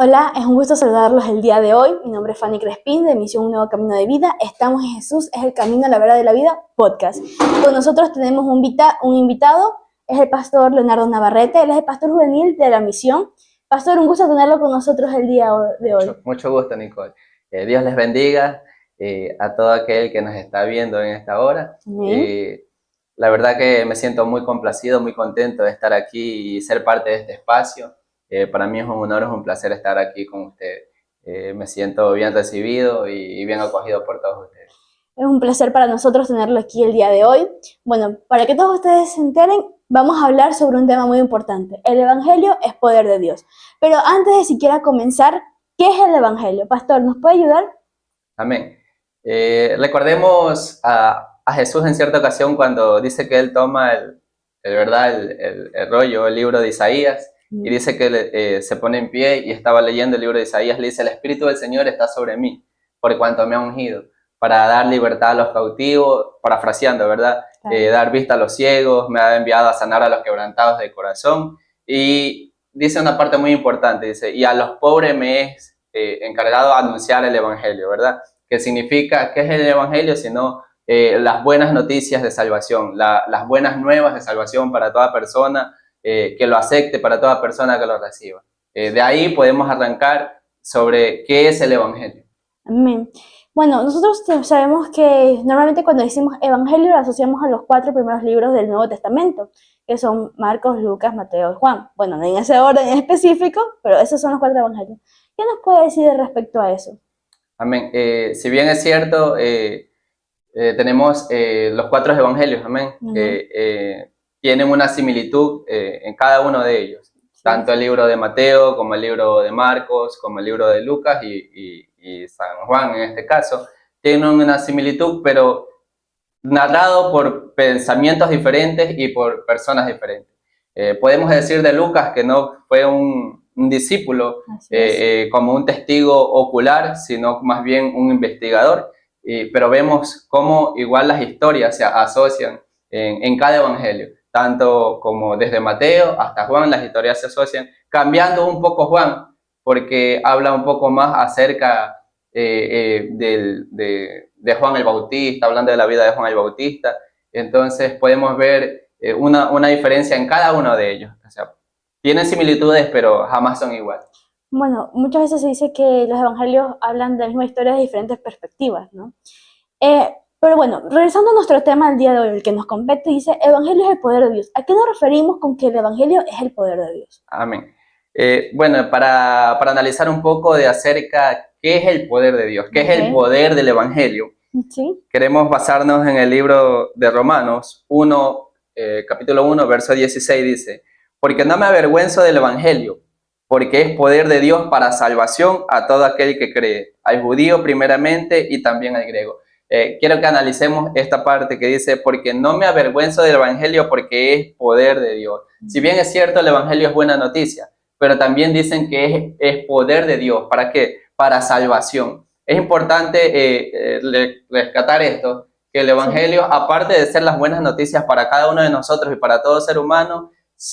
Hola, es un gusto saludarlos el día de hoy. Mi nombre es Fanny Crespín, de Misión Un Nuevo Camino de Vida. Estamos en Jesús, es el camino, la verdad de la vida, podcast. Con nosotros tenemos un invitado, es el pastor Leonardo Navarrete, él es el pastor juvenil de la Misión. Pastor, un gusto tenerlo con nosotros el día de hoy. Mucho gusto, Nicole. Dios les bendiga a todo aquel que nos está viendo en esta hora. La verdad que me siento muy complacido, muy contento de estar aquí y ser parte de este espacio. Para mí es un honor, es un placer estar aquí con ustedes. Me siento bien recibido y bien acogido por todos ustedes. Es un placer para nosotros tenerlo aquí el día de hoy. Bueno, para que todos ustedes se enteren, vamos a hablar sobre un tema muy importante. El Evangelio es poder de Dios. Pero antes de siquiera comenzar, ¿qué es el Evangelio? Pastor, ¿nos puede ayudar? Amén. Recordemos a Jesús en cierta ocasión cuando dice que él toma el rollo, el libro de Isaías, y dice que se pone en pie y estaba leyendo el libro de Isaías, le dice: el Espíritu del Señor está sobre mí, por cuanto me ha ungido, para dar libertad a los cautivos, parafraseando, ¿verdad? Dar vista a los ciegos, me ha enviado a sanar a los quebrantados de corazón. Y dice una parte muy importante, dice: y a los pobres me es encargado de anunciar el Evangelio, ¿verdad? Que significa, ¿qué es el Evangelio? Sino las buenas noticias de salvación, las buenas nuevas de salvación para toda persona que lo acepte, para toda persona que lo reciba. De ahí podemos arrancar sobre qué es el Evangelio. Amén. Bueno, nosotros sabemos que normalmente cuando decimos Evangelio lo asociamos a los 4 primeros libros del Nuevo Testamento, que son Marcos, Lucas, Mateo y Juan. Bueno, no en ese orden en específico, pero esos son los 4 evangelios. ¿Qué nos puede decir respecto a eso? Amén. Si bien es cierto, tenemos los 4 evangelios, amén, que tienen una similitud en cada uno de ellos. Sí. Tanto el libro de Mateo, como el libro de Marcos, como el libro de Lucas y San Juan en este caso, tienen una similitud, pero narrado por pensamientos diferentes y por personas diferentes. Podemos decir de Lucas que no fue un discípulo como un testigo ocular, sino más bien un investigador, pero vemos cómo igual las historias se asocian en cada evangelio, tanto como desde Mateo hasta Juan, las historias se asocian, cambiando un poco Juan, porque habla un poco más acerca de Juan el Bautista, hablando de la vida de Juan el Bautista. Entonces podemos ver una diferencia en cada uno de ellos. O sea, tienen similitudes, pero jamás son iguales. Bueno, muchas veces se dice que los evangelios hablan de la misma historia de diferentes perspectivas, ¿no? Pero bueno, regresando a nuestro tema del día de hoy, el que nos compete, dice: Evangelio es el poder de Dios. ¿A qué nos referimos con que el Evangelio es el poder de Dios? Amén. Bueno, para analizar un poco de acerca qué es el poder de Dios, qué es el poder del Evangelio, ¿sí? Queremos basarnos en el libro de Romanos 1, capítulo 1, verso 16, dice: porque no me avergüenzo del Evangelio, porque es poder de Dios para salvación a todo aquel que cree, al judío primeramente y también al griego. Quiero que analicemos esta parte que dice: porque no me avergüenzo del Evangelio, porque es poder de Dios. Si bien es cierto, el Evangelio es buena noticia, pero también dicen que es poder de Dios. ¿Para qué? Para salvación. Es importante rescatar esto, que el Evangelio, aparte de ser las buenas noticias para cada uno de nosotros y para todo ser humano,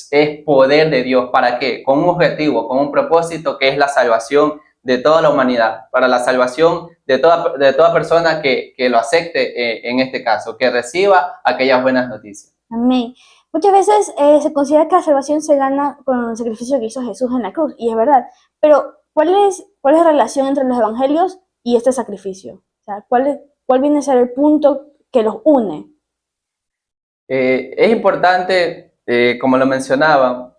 es poder de Dios. ¿Para qué? Con un objetivo, con un propósito, que es la salvación de toda la humanidad, para la salvación de toda persona que lo acepte en este caso, que reciba aquellas buenas noticias. Amén. Muchas veces se considera que la salvación se gana con el sacrificio que hizo Jesús en la cruz, y es verdad, pero ¿cuál es la relación entre los evangelios y este sacrificio? O sea, ¿cuál viene a ser el punto que los une? Es importante, como lo mencionaba,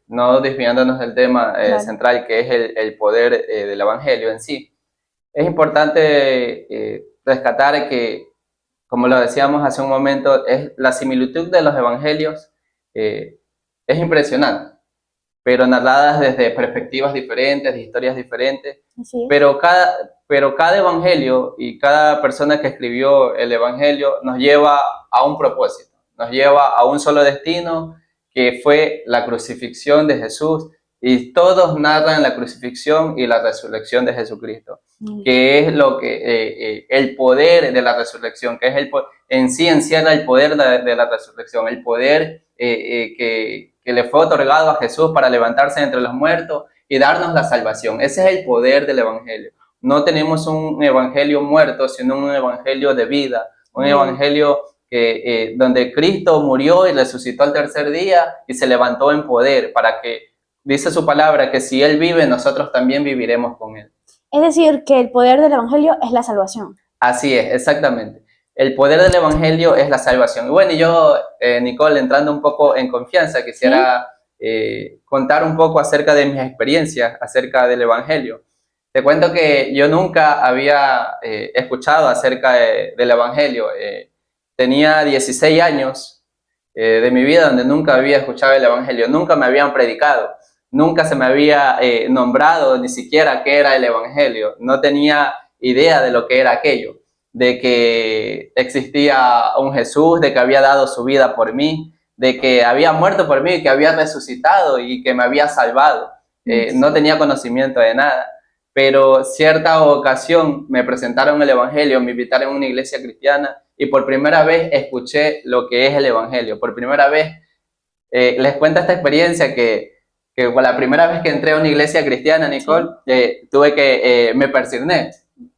no desviándonos del tema central, que es el poder del evangelio en sí. Es importante rescatar que, como lo decíamos hace un momento, la similitud de los evangelios es impresionante, pero narradas desde perspectivas diferentes, de historias diferentes. Pero cada evangelio y cada persona que escribió el evangelio nos lleva a un propósito, nos lleva a un solo destino, que fue la crucifixión de Jesús, y todos narran la crucifixión y la resurrección de Jesucristo, que es lo que el poder de la resurrección, que es en sí encierra el poder de la resurrección, el poder que le fue otorgado a Jesús para levantarse entre los muertos y darnos la salvación. Ese es el poder del Evangelio. No tenemos un Evangelio muerto, sino un Evangelio de vida, un Evangelio donde Cristo murió y resucitó al tercer día y se levantó en poder para que, dice su palabra, que si Él vive, nosotros también viviremos con Él. Es decir, que el poder del Evangelio es la salvación. Así es, exactamente. El poder del Evangelio es la salvación. Y bueno, yo, Nicole, entrando un poco en confianza, quisiera contar un poco acerca de mis experiencias, acerca del Evangelio. Te cuento que yo nunca había escuchado acerca del Evangelio. Tenía 16 años de mi vida donde nunca había escuchado el Evangelio, nunca me habían predicado, nunca se me había nombrado ni siquiera qué era el Evangelio, no tenía idea de lo que era aquello, de que existía un Jesús, de que había dado su vida por mí, de que había muerto por mí, que había resucitado y que me había salvado. No tenía conocimiento de nada, pero cierta ocasión me presentaron el Evangelio, me invitaron a una iglesia cristiana y por primera vez escuché lo que es el Evangelio. Por primera vez les cuento esta experiencia que por la primera vez que entré a una iglesia cristiana, Nicole, tuve que me persigné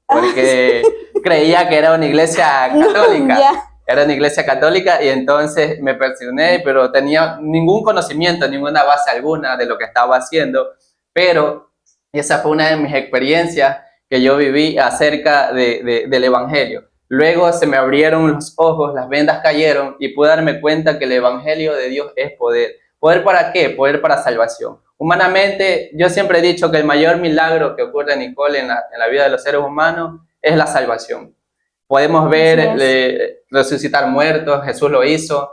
porque creía que era una iglesia católica. Era una iglesia católica y entonces me persigné, pero tenía ningún conocimiento, ninguna base alguna de lo que estaba haciendo. Pero esa fue una de mis experiencias que yo viví acerca del Evangelio. Luego se me abrieron los ojos, las vendas cayeron y pude darme cuenta que el Evangelio de Dios es poder. ¿Poder para qué? Poder para salvación. Humanamente, yo siempre he dicho que el mayor milagro que ocurre, Nicole, en la vida de los seres humanos es la salvación. Podemos ver resucitar muertos, Jesús lo hizo.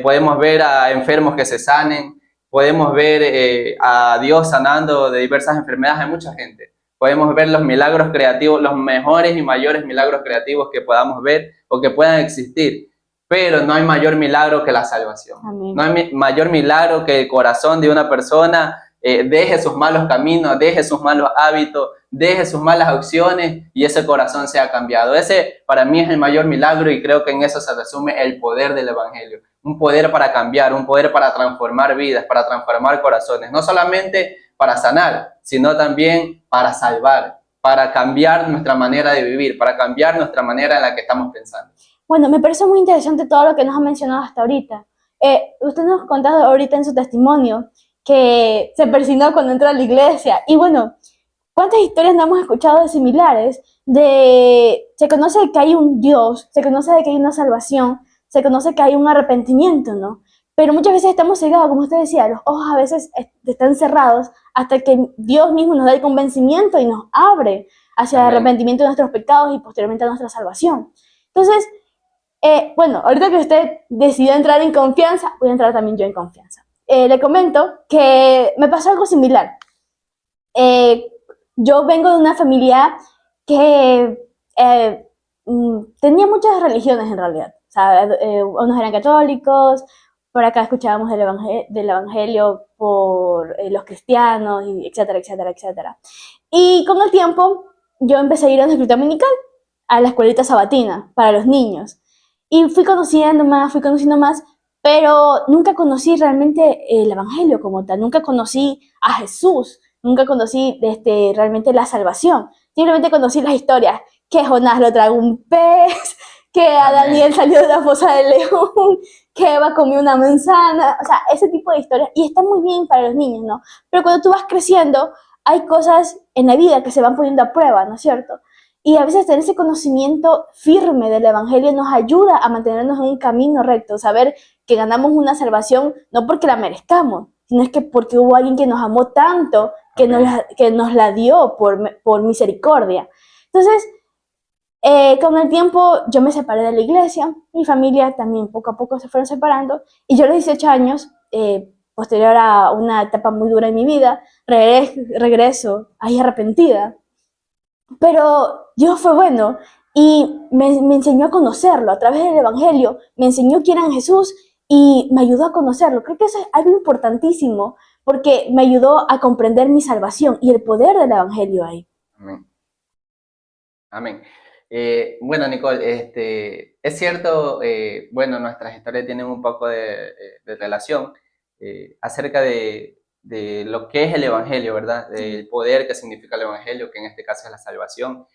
Podemos ver a enfermos que se sanen. Podemos ver a Dios sanando de diversas enfermedades a mucha gente. Podemos ver los milagros creativos, los mejores y mayores milagros creativos que podamos ver o que puedan existir. Pero no hay mayor milagro que la salvación. Amén. No hay mayor milagro que el corazón de una persona deje sus malos caminos, deje sus malos hábitos, deje sus malas acciones y ese corazón sea cambiado. Ese para mí es el mayor milagro y creo que en eso se resume el poder del Evangelio. Un poder para cambiar, un poder para transformar vidas, para transformar corazones. No solamente para sanar, sino también para salvar, para cambiar nuestra manera de vivir, para cambiar nuestra manera en la que estamos pensando. Bueno, me parece muy interesante todo lo que nos ha mencionado hasta ahorita. Usted nos ha contado ahorita en su testimonio que se persignó cuando entró a la iglesia. Y bueno, ¿cuántas historias no hemos escuchado de similares? Se conoce que hay un Dios, se conoce que hay una salvación, se conoce que hay un arrepentimiento, ¿no? Pero muchas veces estamos cegados, como usted decía, los ojos a veces están cerrados hasta que Dios mismo nos da el convencimiento y nos abre hacia el arrepentimiento de nuestros pecados y posteriormente a nuestra salvación. Entonces, bueno, ahorita que usted decidió entrar en confianza, voy a entrar también yo en confianza. Le comento que me pasó algo similar. Yo vengo de una familia que tenía muchas religiones en realidad. O sea, unos eran católicos, por acá escuchábamos del evangelio por los cristianos, y etcétera, etcétera, etcétera. Y con el tiempo yo empecé a ir a una escuela dominical, a la escuelita sabatina para los niños. Y fui conociendo más, pero nunca conocí realmente el evangelio como tal, nunca conocí a Jesús, nunca conocí realmente la salvación. Simplemente conocí las historias, que Jonás lo tragó un pez, que a Daniel salió de la fosa del león, que Eva comió una manzana, o sea, ese tipo de historias. Y está muy bien para los niños, ¿no? Pero cuando tú vas creciendo, hay cosas en la vida que se van poniendo a prueba, ¿no es cierto? Y a veces tener ese conocimiento firme del evangelio nos ayuda a mantenernos en un camino recto, saber que ganamos una salvación no porque la merezcamos, sino es que porque hubo alguien que nos amó tanto, que nos la dio por misericordia. Entonces, con el tiempo yo me separé de la iglesia, mi familia también poco a poco se fueron separando, y yo a los 18 años, posterior a una etapa muy dura en mi vida, regreso ahí arrepentida. Pero Dios fue bueno y me enseñó a conocerlo a través del evangelio, me enseñó quién era Jesús y me ayudó a conocerlo. Creo que eso es algo importantísimo porque me ayudó a comprender mi salvación y el poder del evangelio ahí. Amén. Amén. Bueno, Nicole, es cierto, bueno, nuestras historias tienen un poco de relación acerca de de lo que es el Evangelio, ¿verdad? Del poder que significa el Evangelio, que en este caso es la salvación.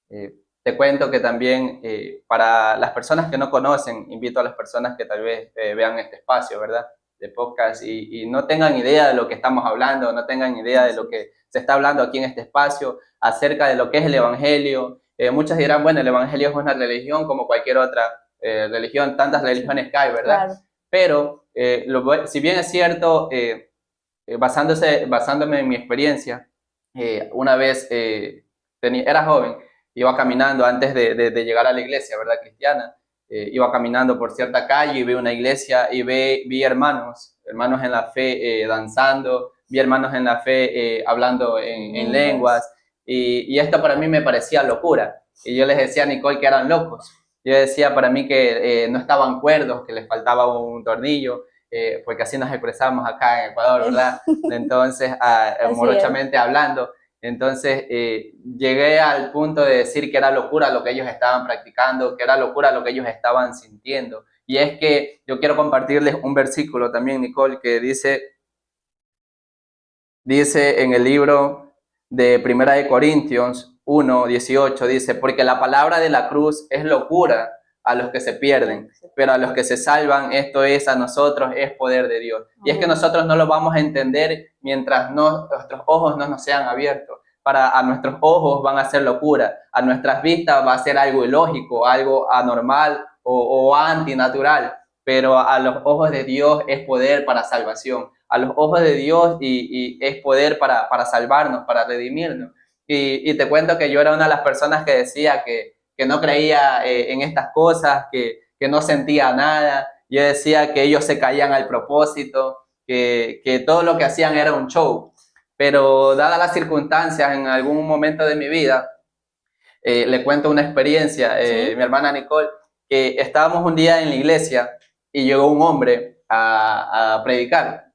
Te cuento que también para las personas que no conocen, invito a las personas que tal vez vean este espacio, ¿verdad? De podcast y no tengan idea de lo que estamos hablando, no tengan idea de lo que se está hablando aquí en este espacio, acerca de lo que es el Evangelio. Muchos dirán, bueno, el Evangelio es una religión como cualquier otra religión, tantas religiones que hay, ¿verdad? Claro. Pero si bien es cierto, basándome en mi experiencia, una vez era joven, iba caminando antes de llegar a la iglesia, ¿verdad? Cristiana, iba caminando por cierta calle y vi una iglesia y vi hermanos en la fe danzando, vi hermanos en la fe hablando en lenguas y esto para mí me parecía locura. Y yo les decía a Nicole que eran locos. Yo decía para mí que no estaban cuerdos, que les faltaba un tornillo, porque así nos expresamos acá en Ecuador, ¿verdad? Entonces, morochamente hablando. Entonces, llegué al punto de decir que era locura lo que ellos estaban practicando, que era locura lo que ellos estaban sintiendo. Y es que yo quiero compartirles un versículo también, Nicole, que dice en el libro de Primera de Corintios 1:18, dice, porque la palabra de la cruz es locura a los que se pierden, pero a los que se salvan, esto es a nosotros, es poder de Dios. Y es que nosotros no lo vamos a entender mientras nuestros ojos no nos sean abiertos. A nuestros ojos van a ser locura, a nuestras vistas va a ser algo ilógico, algo anormal o antinatural, pero a los ojos de Dios es poder para salvación. A los ojos de Dios y es poder para salvarnos, para redimirnos. Y te cuento que yo era una de las personas que decía que no creía en estas cosas, que no sentía nada. Yo decía que ellos se caían al propósito, que todo lo que hacían era un show. Pero dadas las circunstancias en algún momento de mi vida, le cuento una experiencia, ¿sí? Mi hermana Nicole, que estábamos un día en la iglesia y llegó un hombre a predicar.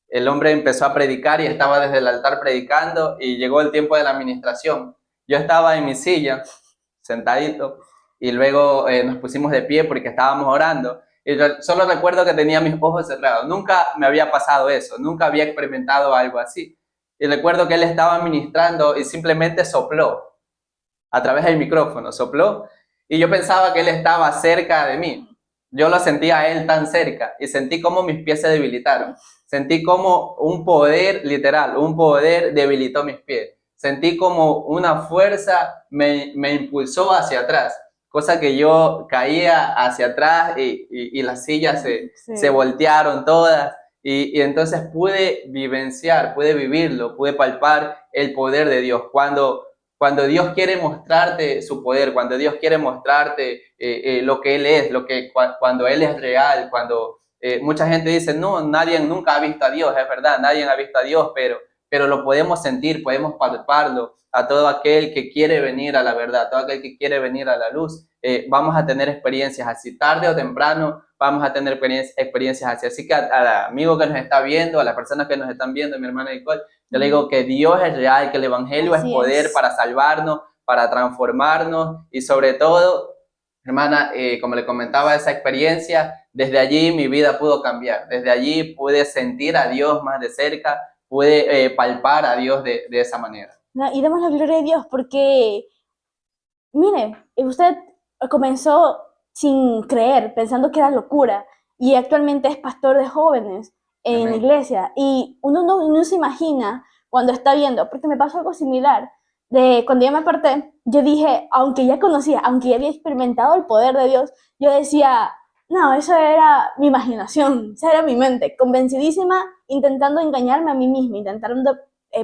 El hombre empezó a predicar y estaba desde el altar predicando y llegó el tiempo de la administración. Yo estaba en mi silla, sentadito, y luego nos pusimos de pie porque estábamos orando. Y solo recuerdo que tenía mis ojos cerrados. Nunca me había pasado eso, nunca había experimentado algo así. Y recuerdo que él estaba ministrando y simplemente sopló a través del micrófono, sopló. Y yo pensaba que él estaba cerca de mí. Yo lo sentía a él tan cerca y sentí como mis pies se debilitaron. Sentí como un poder, literal, un poder debilitó mis pies. Sentí como una fuerza me impulsó hacia atrás, cosa que yo caía hacia atrás y las sillas se voltearon todas. Y entonces pude vivenciar, pude vivirlo, pude palpar el poder de Dios. Cuando Dios quiere mostrarte su poder, cuando Dios quiere mostrarte lo que Él es, cuando Él es real, cuando mucha gente dice, no, nadie nunca ha visto a Dios, es verdad, nadie ha visto a Dios, pero lo podemos sentir, podemos palparlo a todo aquel que quiere venir a la verdad, a todo aquel que quiere venir a la luz. Vamos a tener experiencias así, tarde o temprano vamos a tener experiencias así. Así que al amigo que nos está viendo, a las personas que nos están viendo, mi hermana Nicole, yo le digo que Dios es real, que el Evangelio es poder para salvarnos, para transformarnos y sobre todo, hermana, como le comentaba, esa experiencia, desde allí mi vida pudo cambiar, desde allí pude sentir a Dios más de cerca, pude palpar a Dios de esa manera. No, y damos la gloria a Dios porque, mire, usted comenzó sin creer, pensando que era locura, y actualmente es pastor de jóvenes en la iglesia, y uno no se imagina cuando está viendo, porque me pasó algo similar, de cuando yo me aparté, yo dije, aunque ya conocía, aunque ya había experimentado el poder de Dios, yo decía, no, eso era mi imaginación, esa era mi mente, convencidísima, intentando engañarme a mí misma, intentando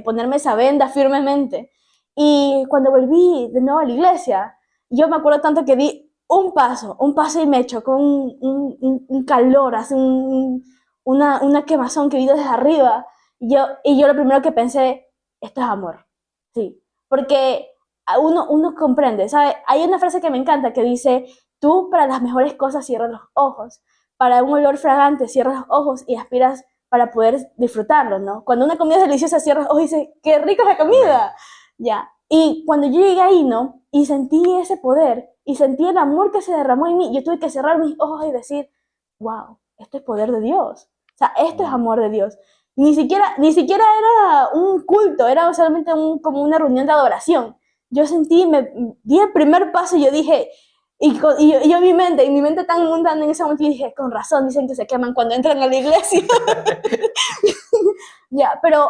ponerme esa venda firmemente. Y cuando volví de nuevo a la iglesia, yo me acuerdo tanto que di un paso y me chocó un calor, así una quemazón que vi desde arriba. Y yo lo primero que pensé, esto es amor, sí, porque uno comprende, ¿sabe? Hay una frase que me encanta que dice, tú para las mejores cosas cierras los ojos, para un olor fragante cierras los ojos y aspiras para poder disfrutarlo, ¿no? Cuando una comida es deliciosa cierras los ojos y dices, qué rica es la comida, ya. Y cuando yo llegué ahí, ¿no? Y sentí ese poder, y sentí el amor que se derramó en mí, yo tuve que cerrar mis ojos y decir, wow, esto es poder de Dios. O sea, esto es amor de Dios. Ni siquiera era un culto, era solamente como una reunión de adoración. Yo di el primer paso y yo dije, y yo en mi mente tan mundana en ese momento, dije, con razón, dicen que se queman cuando entran a la iglesia. Ya, pero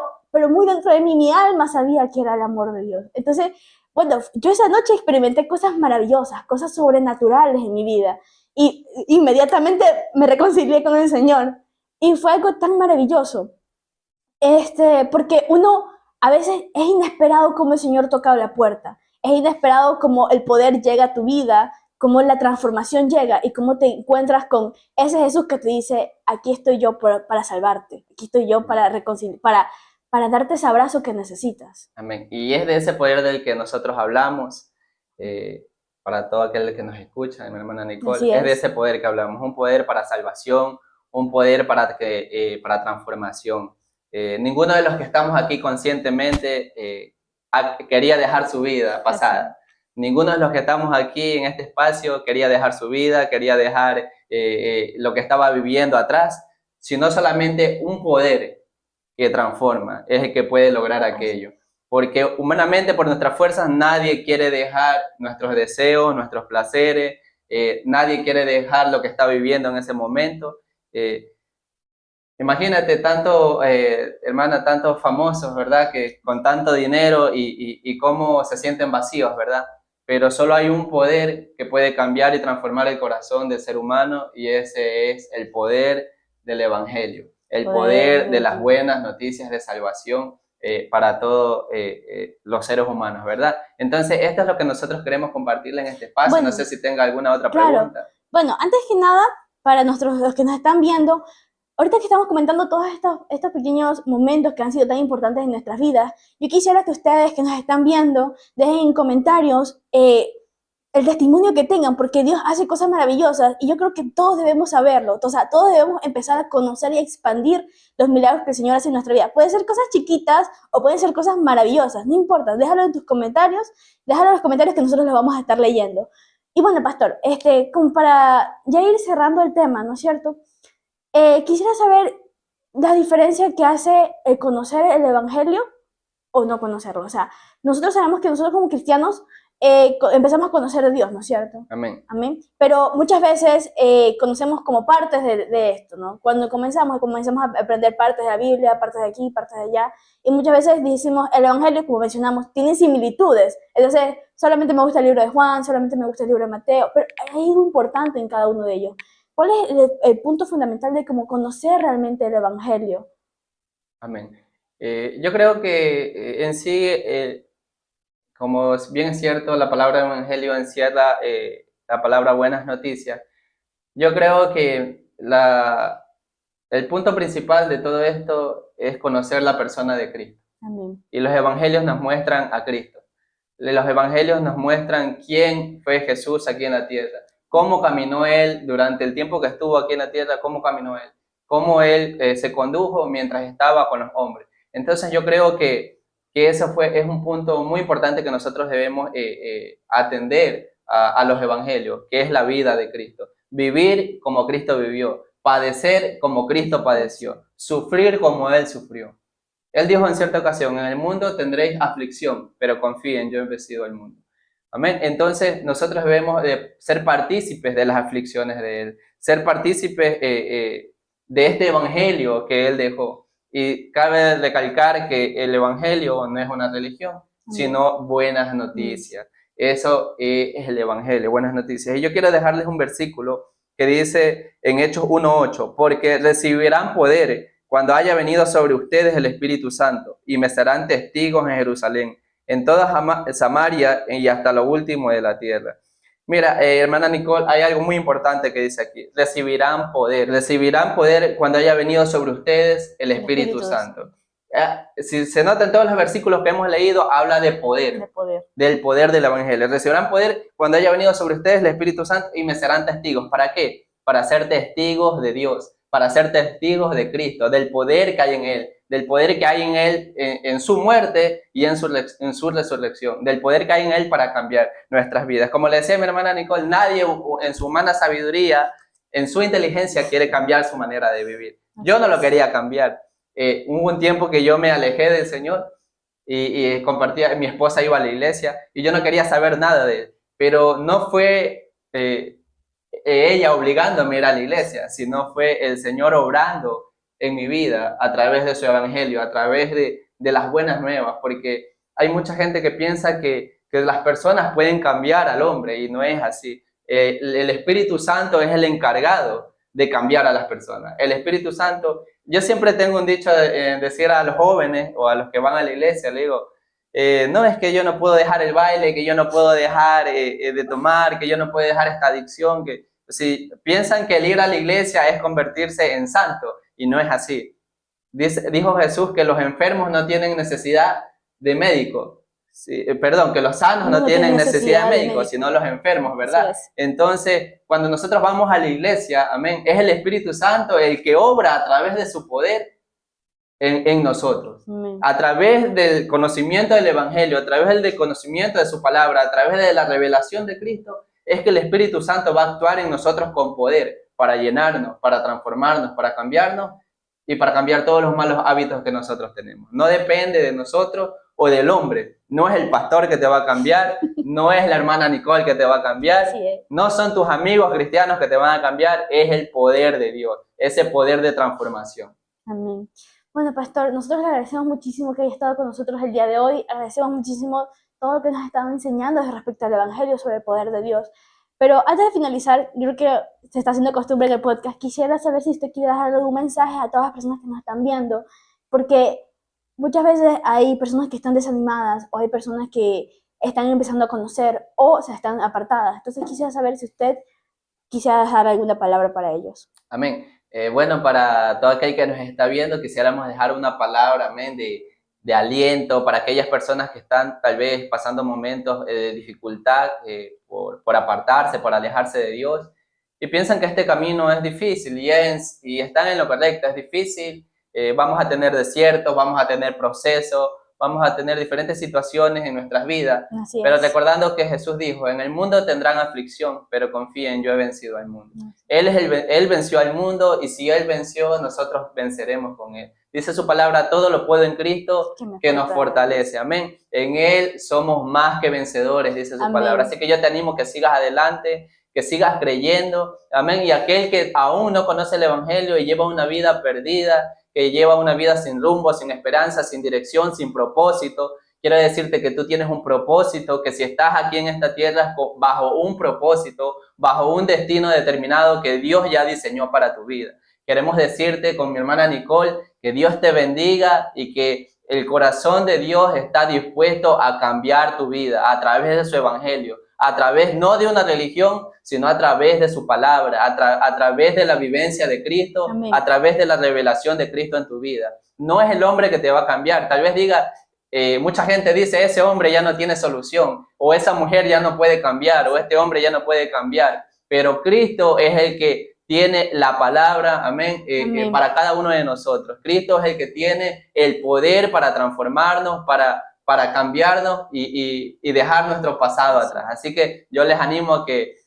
muy dentro de mí, mi alma sabía que era el amor de Dios. Entonces, bueno, yo esa noche experimenté cosas maravillosas, cosas sobrenaturales en mi vida. Y inmediatamente me reconcilié con el Señor. Y fue algo tan maravilloso. Porque uno a veces es inesperado como el Señor toca la puerta. Es inesperado como el poder llega a tu vida, cómo la transformación llega y cómo te encuentras con ese Jesús que te dice, aquí estoy yo para salvarte, aquí estoy yo para reconciliar, para darte ese abrazo que necesitas. Amén. Y es de ese poder del que nosotros hablamos, para todo aquel que nos escucha, mi hermana Nicole, es de ese poder que hablamos, un poder para salvación, un poder para transformación. Ninguno de los que estamos aquí conscientemente quería dejar su vida pasada. Ninguno de los que estamos aquí en este espacio quería dejar su vida, quería dejar lo que estaba viviendo atrás, sino solamente un poder que transforma, es el que puede lograr aquello. Porque humanamente, por nuestras fuerzas, nadie quiere dejar nuestros deseos, nuestros placeres, nadie quiere dejar lo que está viviendo en ese momento. Imagínate hermana, tantos famosos, ¿verdad? Que con tanto dinero y cómo se sienten vacíos, ¿verdad? Pero solo hay un poder que puede cambiar y transformar el corazón del ser humano, y ese es el poder del Evangelio, el poder de las buenas noticias de salvación para todos los seres humanos, ¿verdad? Entonces, esto es lo que nosotros queremos compartirle en este espacio. Bueno, no sé si tenga alguna otra pregunta. Bueno, antes que nada, para los que nos están viendo, ahorita que estamos comentando todos estos pequeños momentos que han sido tan importantes en nuestras vidas, yo quisiera que ustedes que nos están viendo dejen en comentarios el testimonio que tengan, porque Dios hace cosas maravillosas y yo creo que todos debemos saberlo. O sea, todos debemos empezar a conocer y a expandir los milagros que el Señor hace en nuestra vida. Pueden ser cosas chiquitas o pueden ser cosas maravillosas, no importa, déjalo en tus comentarios, déjalo en los comentarios que nosotros los vamos a estar leyendo. Y bueno, pastor, como para ya ir cerrando el tema, ¿no es cierto? Quisiera saber la diferencia que hace el conocer el Evangelio o no conocerlo. O sea, nosotros sabemos que nosotros como cristianos empezamos a conocer a Dios, ¿no es cierto? Amén. Amén. Pero muchas veces conocemos como partes de esto, ¿no? Cuando comenzamos a aprender partes de la Biblia, partes de aquí, partes de allá, y muchas veces decimos, el Evangelio, como mencionamos, tiene similitudes. Entonces, solamente me gusta el libro de Juan, solamente me gusta el libro de Mateo, pero hay algo importante en cada uno de ellos. ¿Cuál es el punto fundamental de cómo conocer realmente el Evangelio? Amén. Yo creo que en sí, como bien es cierto, la palabra evangelio encierra la palabra buenas noticias. Yo creo que el punto principal de todo esto es conocer la persona de Cristo. Amén. Y los evangelios nos muestran a Cristo. Los evangelios nos muestran quién fue Jesús aquí en la tierra, cómo caminó Él durante el tiempo que estuvo aquí en la tierra, cómo caminó Él, cómo Él se condujo mientras estaba con los hombres. Entonces yo creo que eso es un punto muy importante que nosotros debemos atender a los evangelios, que es la vida de Cristo. Vivir como Cristo vivió, padecer como Cristo padeció, sufrir como Él sufrió. Él dijo en cierta ocasión, en el mundo tendréis aflicción, pero confíen, yo he vencido el mundo. Amén. Entonces nosotros debemos de ser partícipes de las aflicciones de Él, ser partícipes de este evangelio que Él dejó. Y cabe recalcar que el evangelio no es una religión, sino buenas noticias. Eso es el evangelio, buenas noticias. Y yo quiero dejarles un versículo que dice en Hechos 1:8, porque recibirán poder cuando haya venido sobre ustedes el Espíritu Santo, y me serán testigos en Jerusalén, en toda Samaria y hasta lo último de la tierra. Mira, hermana Nicole, hay algo muy importante que dice aquí. Recibirán poder cuando haya venido sobre ustedes el Espíritu Santo. Si se nota en todos los versículos que hemos leído, habla de poder, del poder del Evangelio. Recibirán poder cuando haya venido sobre ustedes el Espíritu Santo y me serán testigos. ¿Para qué? Para ser testigos de Dios, para ser testigos de Cristo, del poder que hay en Él, del poder que hay en Él en su muerte y en su resurrección, del poder que hay en Él para cambiar nuestras vidas. Como le decía mi hermana Nicole, nadie en su humana sabiduría, en su inteligencia quiere cambiar su manera de vivir. Yo no lo quería cambiar, hubo un tiempo que yo me alejé del Señor y compartía, mi esposa iba a la iglesia y yo no quería saber nada de él, pero no fue ella obligándome a ir a la iglesia, sino fue el Señor obrando en mi vida a través de su evangelio, a través de las buenas nuevas, porque hay mucha gente que piensa que las personas pueden cambiar al hombre y no es así. El Espíritu Santo es el encargado de cambiar a las personas. El Espíritu Santo, yo siempre tengo un dicho de decir a los jóvenes o a los que van a la iglesia, le digo, no es que yo no puedo dejar el baile, que yo no puedo dejar de tomar, que yo no puedo dejar esta adicción, que si piensan que el ir a la iglesia es convertirse en santo, y no es así. Dijo Jesús que los enfermos no tienen necesidad de médico. Sí, perdón, que los sanos no tienen necesidad de médicos, sino los enfermos, ¿verdad? Entonces, cuando nosotros vamos a la iglesia, amén, es el Espíritu Santo el que obra a través de su poder en nosotros. Amén. A través del conocimiento del Evangelio, a través del conocimiento de su palabra, a través de la revelación de Cristo, es que el Espíritu Santo va a actuar en nosotros con poder para llenarnos, para transformarnos, para cambiarnos y para cambiar todos los malos hábitos que nosotros tenemos. No depende de nosotros o del hombre. No es el pastor que te va a cambiar, no es la hermana Nicole que te va a cambiar, no son tus amigos cristianos que te van a cambiar, es el poder de Dios, ese poder de transformación. Amén. Bueno, pastor, nosotros le agradecemos muchísimo que haya estado con nosotros el día de hoy, agradecemos muchísimo todo lo que nos ha estado enseñando respecto al Evangelio sobre el poder de Dios. Pero antes de finalizar, yo creo que se está haciendo costumbre en el podcast, quisiera saber si usted quiere dar algún mensaje a todas las personas que nos están viendo, porque muchas veces hay personas que están desanimadas o hay personas que están empezando a conocer o se están apartadas. Entonces quisiera saber si usted quisiera dejar alguna palabra para ellos. Amén. Bueno, para todo aquel que nos está viendo, quisiéramos dejar una palabra, amén, de aliento para aquellas personas que están tal vez pasando momentos de dificultad por apartarse, por alejarse de Dios y piensan que este camino es difícil y están en lo correcto, es difícil. Vamos a tener desiertos, vamos a tener procesos, vamos a tener diferentes situaciones en nuestras vidas, pero recordando que Jesús dijo, en el mundo tendrán aflicción, pero confíen, yo he vencido al mundo. Él venció al mundo y si Él venció, nosotros venceremos con Él. Dice su palabra, todo lo puedo en Cristo que nos fortalece, amén. En Él somos más que vencedores, dice su palabra. Así que yo te animo que sigas adelante, que sigas creyendo, amén. Y aquel que aún no conoce el Evangelio y lleva una vida perdida, que lleva una vida sin rumbo, sin esperanza, sin dirección, sin propósito, quiero decirte que tú tienes un propósito, que si estás aquí en esta tierra bajo un propósito, bajo un destino determinado que Dios ya diseñó para tu vida. Queremos decirte con mi hermana Nicole que Dios te bendiga y que el corazón de Dios está dispuesto a cambiar tu vida a través de su evangelio, a través no de una religión, sino a través de su palabra, a través de la vivencia de Cristo, amén, a través de la revelación de Cristo en tu vida. No es el hombre que te va a cambiar. Tal vez diga, mucha gente dice, ese hombre ya no tiene solución, o esa mujer ya no puede cambiar, o este hombre ya no puede cambiar. Pero Cristo es el que tiene la palabra, amén, para cada uno de nosotros. Cristo es el que tiene el poder para transformarnos, para cambiarnos y dejar nuestro pasado atrás. Así que yo les animo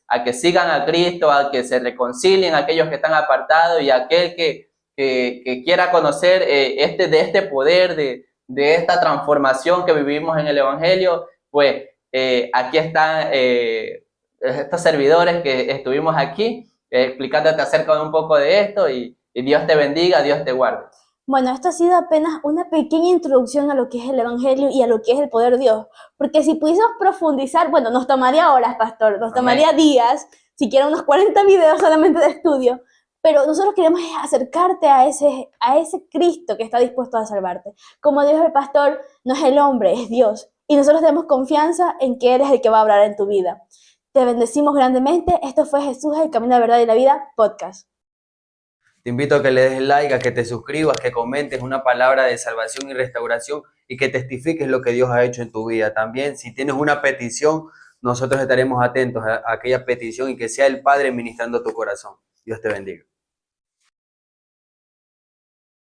a que sigan a Cristo, a que se reconcilien aquellos que están apartados y aquel que quiera conocer de este poder, de esta transformación que vivimos en el Evangelio, pues aquí están estos servidores que estuvimos aquí explicándote acerca de un poco de esto y Dios te bendiga, Dios te guarde. Bueno, esto ha sido apenas una pequeña introducción a lo que es el Evangelio y a lo que es el poder de Dios. Porque si pudiésemos profundizar, bueno, nos tomaría horas, pastor, nos tomaría días, siquiera unos 40 videos solamente de estudio. Pero nosotros queremos acercarte a ese Cristo que está dispuesto a salvarte. Como dijo el pastor, no es el hombre, es Dios. Y nosotros tenemos confianza en que Él es el que va a obrar en tu vida. Te bendecimos grandemente. Esto fue Jesús, el Camino, la Verdad y la Vida, podcast. Te invito a que le des like, a que te suscribas, que comentes una palabra de salvación y restauración y que testifiques lo que Dios ha hecho en tu vida. También, si tienes una petición, nosotros estaremos atentos a aquella petición y que sea el Padre ministrando tu corazón. Dios te bendiga.